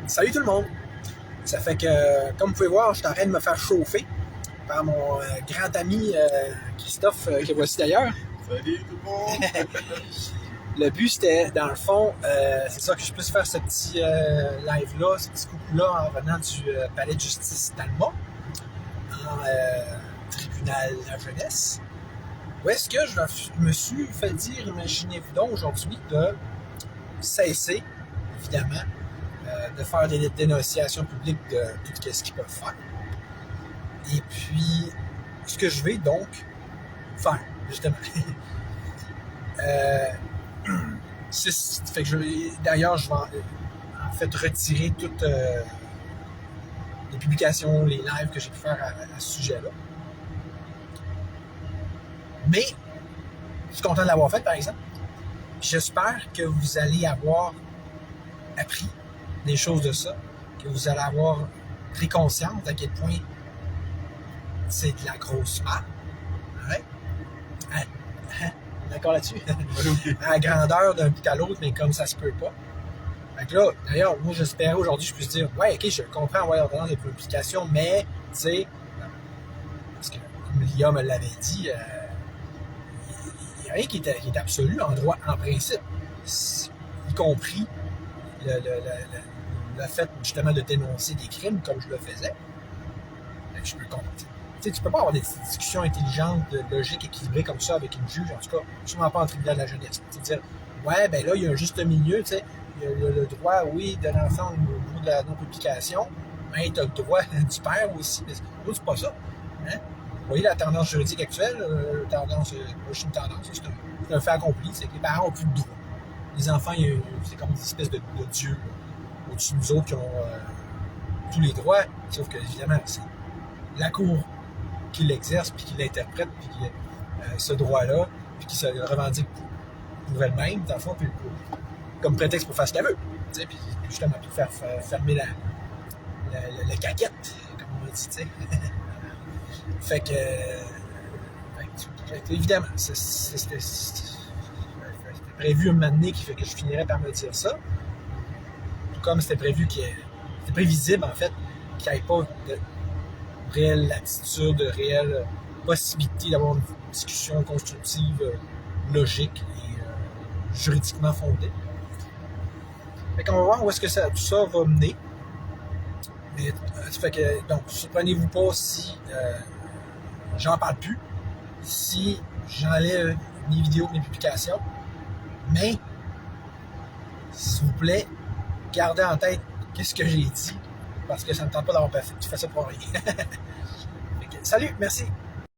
Salut tout le monde! Ça fait que, comme vous pouvez voir, je suis en train de me faire chauffer par mon grand ami Christophe, que voici d'ailleurs. Salut tout le monde! Le but, c'était, dans le fond, c'est ça que je puisse faire ce petit live-là, ce petit coucou-là en venant du palais de justice d'Alma, en tribunal de la jeunesse. Où est-ce que je me suis fait dire, imaginez-vous donc aujourd'hui, de cesser, évidemment, de faire des dénonciations publiques de tout ce qu'ils peuvent faire. Et puis, ce que je vais donc faire, justement. Fait que d'ailleurs, je vais en fait retirer toutes les publications, les lives que j'ai pu faire à ce sujet-là. Mais, je suis content de l'avoir fait, par exemple. J'espère que vous allez avoir appris des choses de ça, que vous allez avoir pris conscience à quel point c'est de la grosse merde. Ouais. D'accord là-dessus? À la grandeur d'un bout à l'autre, mais comme ça se peut pas. Fait que là, d'ailleurs, moi j'espérais aujourd'hui je puisse dire, ouais, ok, je comprends, ouais, on a des publications, mais, tu sais, parce que comme l'IA me l'avait dit, il n'y a rien qui est absolu en droit, en principe, y compris le fait justement de dénoncer des crimes comme je le faisais. Fait que je peux comprendre. Tu sais, tu peux pas avoir des discussions intelligentes, logiques, équilibrées comme ça avec une juge, en tout cas, sûrement pas en tribunal de la jeunesse. Tu sais, dire, ouais, ben là, il y a un juste milieu, tu sais, il y a le droit, oui, de l'enfant au niveau de la non-publication, mais tu as le droit du père aussi, mais c'est pas ça. Hein? Vous voyez la tendance juridique actuelle, c'est une tendance, c'est un fait accompli, c'est que les parents n'ont plus de droit. Les enfants, c'est comme une espèce de dieu au-dessus de nous autres qui ont tous les droits, sauf que, évidemment, c'est la Cour qui l'exerce, puis qui l'interprète, puis qui ce droit-là, puis qui se revendique pour elle-même, dans le fond, puis comme prétexte pour faire ce qu'elle veut. Tu sais, puis justement, pour faire fermer la caquette, comme on dit, tu sais. Fait que, évidemment, c'était prévu un moment donné qui fait que je finirais par me dire ça. Tout comme c'était c'était prévisible, en fait, qu'il n'y ait pas de réelle attitude, de réelle possibilité d'avoir une discussion constructive, logique et juridiquement fondée. Fait qu'on va voir où est-ce que tout ça va mener. Mais, fait que, donc, surprenez-vous pas si j'en parle plus, si j'enlève mes vidéos, mes publications, mais, s'il vous plaît, gardez en tête qu'est-ce que j'ai dit, parce que ça ne me tente pas d'avoir fait ça pour rien. Salut, merci!